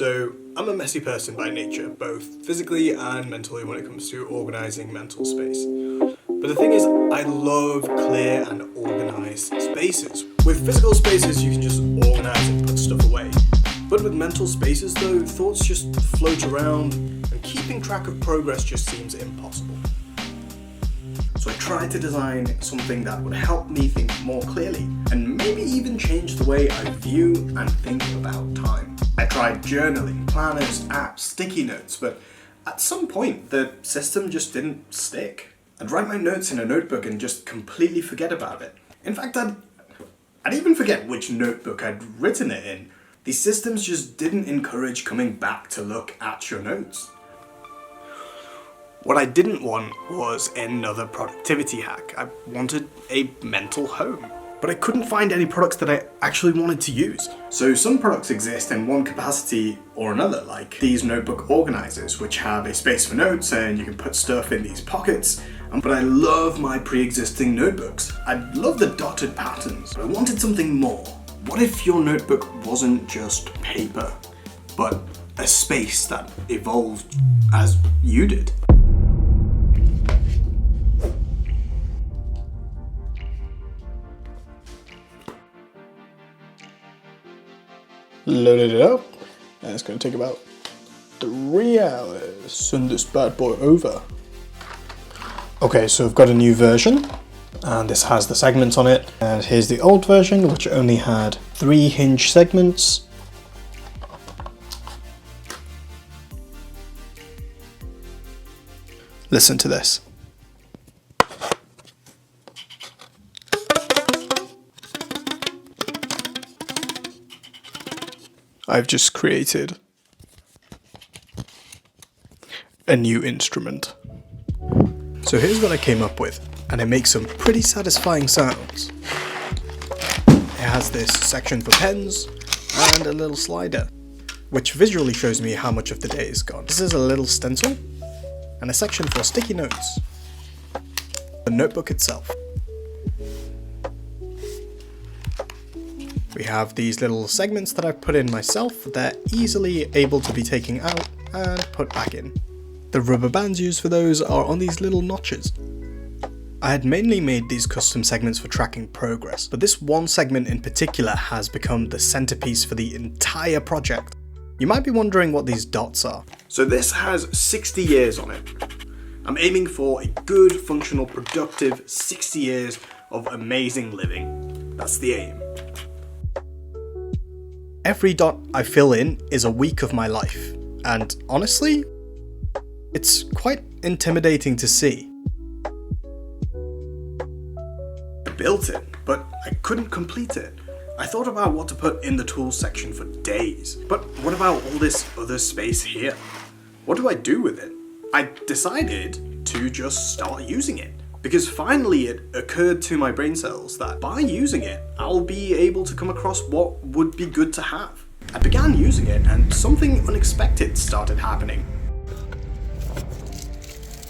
So, I'm a messy person by nature, both physically and mentally when it comes to organising mental space. But the thing is, I love clear and organised spaces. With physical spaces, you can just organise and put stuff away. But with mental spaces though, thoughts just float around, and keeping track of progress just seems impossible. So I tried to design something that would help me think more clearly, and maybe even change the way I view and think about time. I tried journaling, planners, apps, sticky notes, but at some point the system just didn't stick. I'd write my notes in a notebook and just completely forget about it. In fact, I'd even forget which notebook I'd written it in. These systems just didn't encourage coming back to look at your notes. What I didn't want was another productivity hack. I wanted a mental home. But I couldn't find any products that I actually wanted to use. So some products exist in one capacity or another, like these notebook organizers, which have a space for notes and you can put stuff in these pockets. But I love my pre-existing notebooks. I love the dotted patterns, but I wanted something more. What if your notebook wasn't just paper, but a space that evolved as you did? Loaded it up, and it's going to take about 3 hours. Send this bad boy over. Okay, so I've got a new version, and this has the segments on it. And here's the old version, which only had 3 hinge segments. Listen to this. I've just created a new instrument. So here's what I came up with, and it makes some pretty satisfying sounds. It has this section for pens and a little slider, which visually shows me how much of the day is gone. This is a little stencil and a section for sticky notes. The notebook itself. We have these little segments that I've put in myself. They're easily able to be taken out and put back in. The rubber bands used for those are on these little notches. I had mainly made these custom segments for tracking progress, but this one segment in particular has become the centerpiece for the entire project. You might be wondering what these dots are. So this has 60 years on it. I'm aiming for a good, functional, productive 60 years of amazing living. That's the aim. Every dot I fill in is a week of my life, and honestly, it's quite intimidating to see. I built it, but I couldn't complete it. I thought about what to put in the tools section for days, but what about all this other space here? What do I do with it? I decided to just start using it. Because finally it occurred to my brain cells that by using it, I'll be able to come across what would be good to have. I began using it and something unexpected started happening.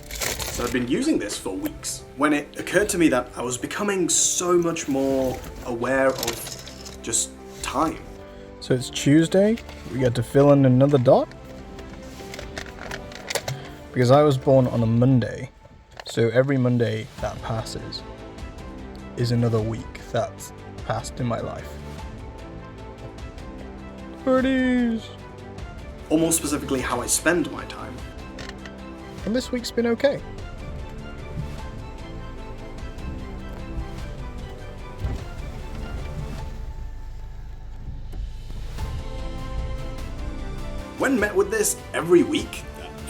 So I've been using this for weeks when it occurred to me that I was becoming so much more aware of just time. So it's Tuesday, we get to fill in another dot. Because I was born on a Monday. So every Monday that passes is another week that's passed in my life. Birdies! Or more specifically, how I spend my time. And this week's been okay. When met with this every week,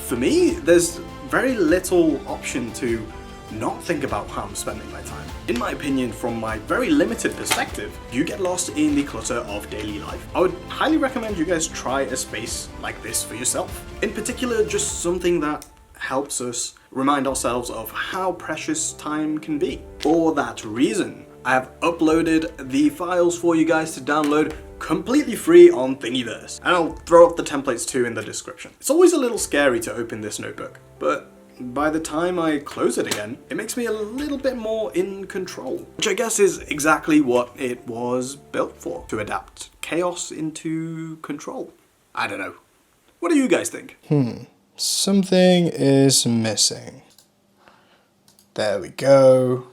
for me, there's very little option to not think about how I'm spending my time. In my opinion, from my very limited perspective, you get lost in the clutter of daily life. I would highly recommend you guys try a space like this for yourself. In particular, just something that helps us remind ourselves of how precious time can be. For that reason, I have uploaded the files for you guys to download completely free on Thingiverse, and I'll throw up the templates too in the description. It's always a little scary to open this notebook, but by the time I close it again, it makes me a little bit more in control, which I guess is exactly what it was built for, to adapt chaos into control. I don't know. What do you guys think? Something is missing. There we go.